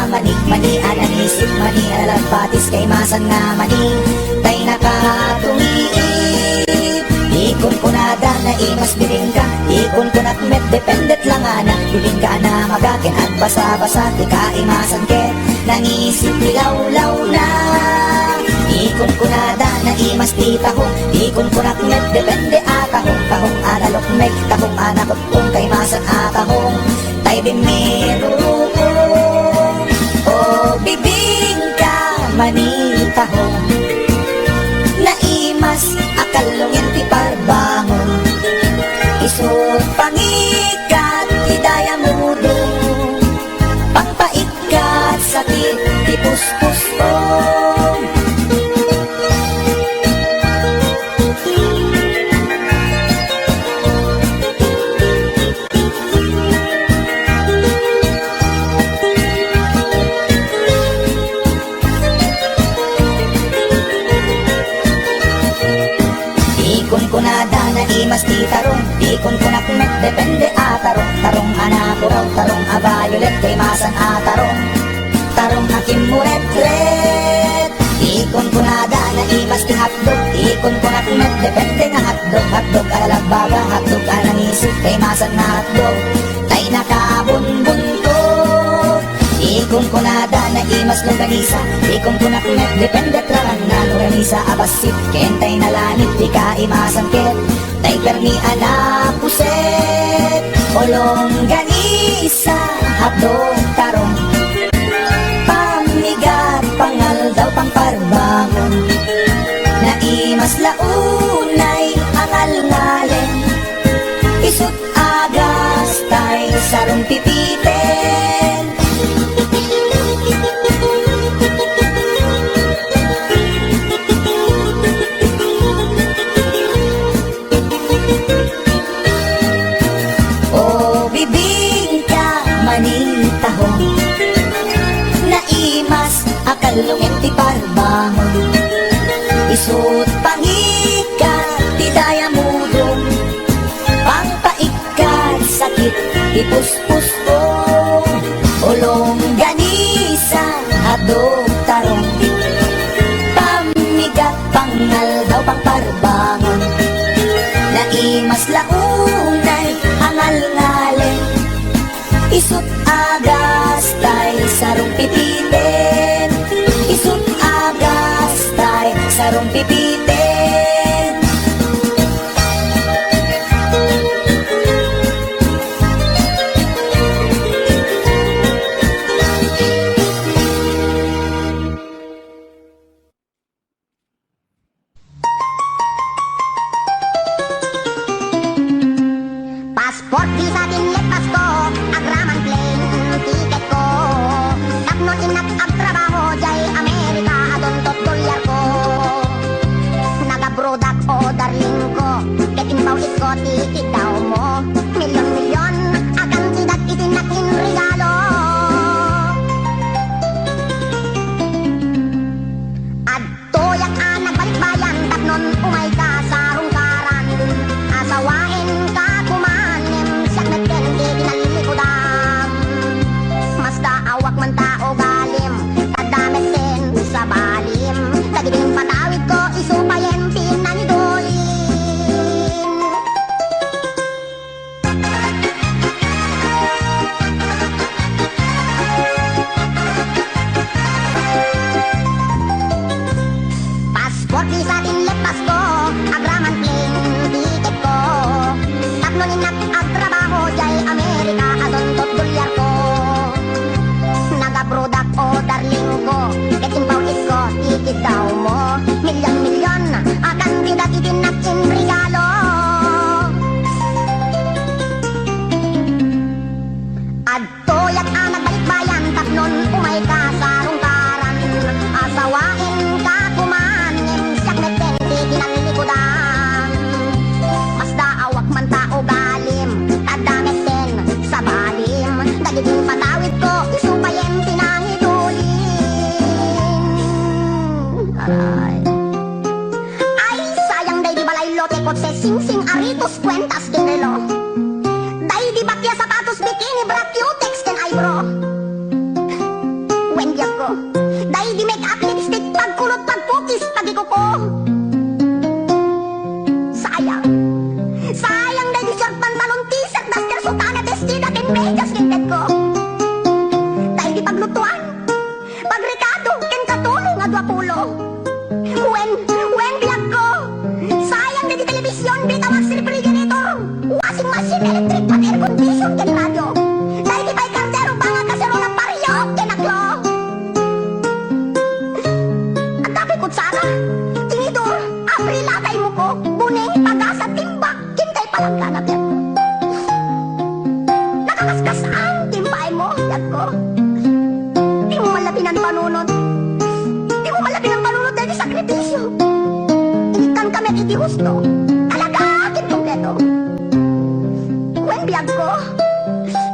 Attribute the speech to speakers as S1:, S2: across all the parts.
S1: nga mani anan isip mani alagpatis kay masan nga mani tay nakatumiid ikon ko nada na imas biling ka ikon ko nakmet dependet lang ana biling ka na magakin at basa-basa di ka imasan ke nangisip nilaw-law na ikon ko nada na imas tita ko ikon ko nakmet depende akahong kahong analok mek kahong anakot kung kay masan akahong tay bimiro ko o bibing ka manitahong naimas akalongin ti parbangon isot pangikat hidaya mudo pangpaikat sakit ti puspus ko imas ti tarong, ikon ko na kumet depende tarong, tarong anak ko raw, tarong violet kay masan tarong, tarong hakim muret-ret ikon ko na na imas ti hotdog, ikon ko na kumet depende nga hotdog, hotdog alalagbaga, hotdog anangisip kay masan na hotdog tay nakabunbunto ikon ko na na imas longganisa, ikon ko na kumet depende tlangan na longganisa abasit, kentay na lanit di ka imasan ket tay permi anak puset olong ganisa hapdog tarong pamigat pangal daw pang parbangon naimas launay angal ngalen isut agas tay sarong pipiten akalungin ti parbangon isut pangikat ti daya mudong pangpaikat sakit ti puspus ko olong ganisa hadog tarong pamigat pangal daw pang parbangon naimas launay angal ngalen isut agas tay sarong pipiten isut agas tay sarong pipiten
S2: Passport visa din lepas ko agraman plane tiket ko tapnon inak ag trabaho jay Amerika adon tot dolyar ko nagabrodak o darling ko ketin bawit ko tikit daw mo milyon-milyon akan tidak itinakin regalo adto yak anak balik bayan tapnon umay ka sarong karan asawain ka kumanem siyak nagkenti kinalilipudam mas kaawak man tao galim kadamit din sa balim tagiding patawid ko isupayen pinanidolin passport visa din lepas ko agraman plane tiket ko tapnon inak ag trabaho jay Amerika adon tot dolyar ko nagaprodak o darling ko ketin bawit ko tikit daw mo milyon-milyon akan tidak itinakin regalo adto yak anak balik bayan tapnon umay ka sarong karan asawain ka kumanem siyak nagkenti kinalilikudan mas daawak man tao galim kadamit din sa balim dagiding patawid ko isupayen pinahidulin aray ay sayang day di balay lote kotse sing-sing aritos kwentas din relo day di bakya sapatos bikini bra cutex ken ay bro Wendyag ko. Dahil di make up lipstick, pagkulot, pagpukis, pagikuko. Sayang. Sayang dahil short pantalon, t-shirt, duster, sutana, vestida, kin medyas, kinted ko. Dahil di paglutuan, pagrekado, kin katulong, adwapulo. Wendyag ko. Sayang dahil di telebisyon, bitawas, refrigerator, washing machine, electric, pan, air condition, kin radyo. Dahil di pa'y kardero, banga, kasero ng pariyo, kinaklo. At dapat kutsara, tinidor, aprila kay mo ko, buning, pagasa, timbak, kintay palang kanap yan ko. Nakakaskas ang timbay mo, yan ko. Di mo malabi ng panunod. Di mo malabi ng panunod dahil di sakripisyo. Initan kami at itihusto. Talaga, akin kompleto. Wendyag ko,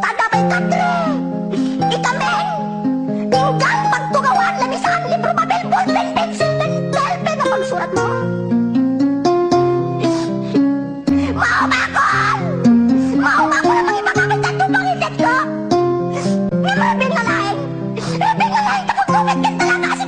S2: tadabay katre, ikamen, pinggan, pagtugawan, lamisan, libro, papel, ballpen, pencil, pen, ballpen na pagsurat mo. Maumakon! Maumakon ang mga ibang at tumangilit ko! May mga bingalain! Bingalain, tapos tumit ka talaga kasi